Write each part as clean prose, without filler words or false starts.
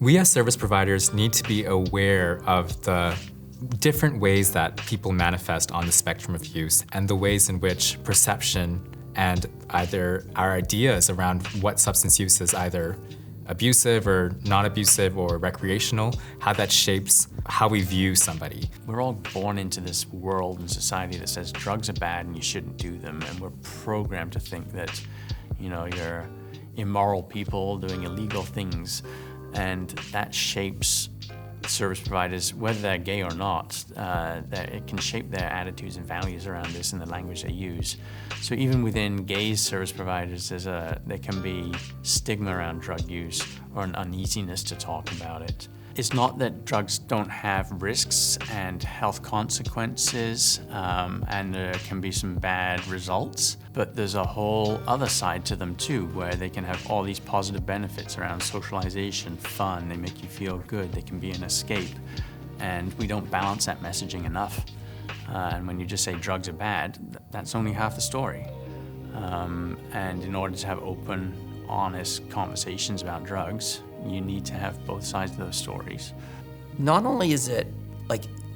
We as service providers need to be aware of the different ways that people manifest on the spectrum of use and the ways in which perception and either our ideas around what substance use is either abusive or non-abusive or recreational, how that shapes how we view somebody. We're all born into this world and society that says drugs are bad and you shouldn't do them, and we're programmed to think that, you're immoral people doing illegal things, and that shapes service providers, whether they're gay or not, that it can shape their attitudes and values around this and the language they use. So even within gay service providers, there can be stigma around drug use or an uneasiness to talk about it. It's not that drugs don't have risks and health consequences, and there can be some bad results, but there's a whole other side to them too, where they can have all these positive benefits around socialization, fun, they make you feel good, they can be an escape, and we don't balance that messaging enough. And when you just say drugs are bad, that's only half the story. And in order to have open, honest conversations about drugs, you need to have both sides of those stories. Not only is it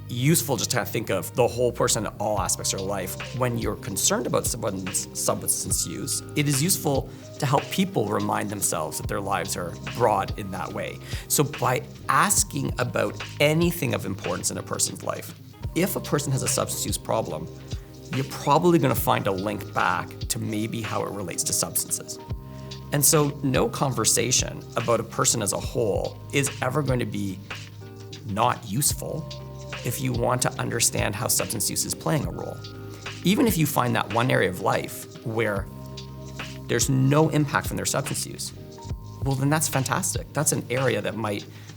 useful just to think of the whole person in all aspects of their life, when you're concerned about someone's substance use, it is useful to help people remind themselves that their lives are broad in that way. So by asking about anything of importance in a person's life, if a person has a substance use problem, you're probably going to find a link back to maybe how it relates to substances. And so no conversation about a person as a whole is ever going to be not useful if you want to understand how substance use is playing a role. Even if you find that one area of life where there's no impact from their substance use, well, then that's fantastic. That's an area that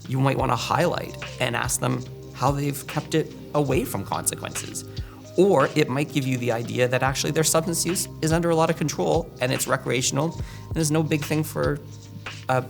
you might want to highlight and ask them how they've kept it away from consequences. Or it might give you the idea that actually their substance use is under a lot of control and it's recreational and there's no big thing for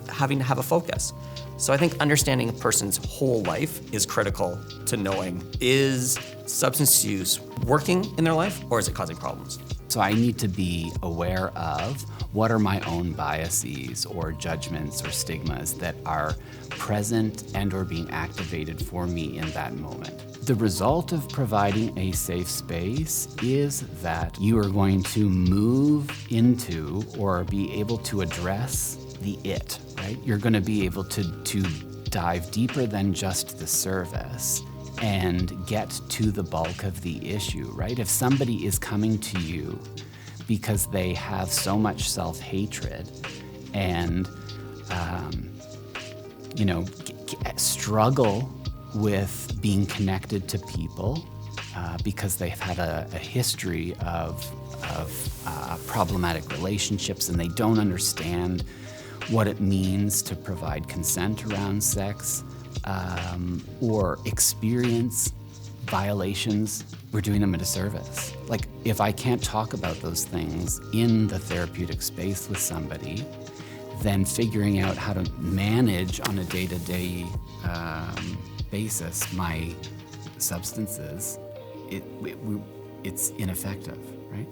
having to have a focus. So I think understanding a person's whole life is critical to knowing, is substance use working in their life or is it causing problems? So I need to be aware of what are my own biases or judgments or stigmas that are present and or being activated for me in that moment. The result of providing a safe space is that you are going to move into or be able to address the it, right? You're going to be able to dive deeper than just the service and get to the bulk of the issue, right? If somebody is coming to you because they have so much self-hatred and, struggle with being connected to people because they've had a history of problematic relationships and they don't understand what it means to provide consent around sex or experience violations, we're doing them a disservice. Like, if I can't talk about those things in the therapeutic space with somebody, then figuring out how to manage on a day-to-day basis my substances, it's ineffective, right?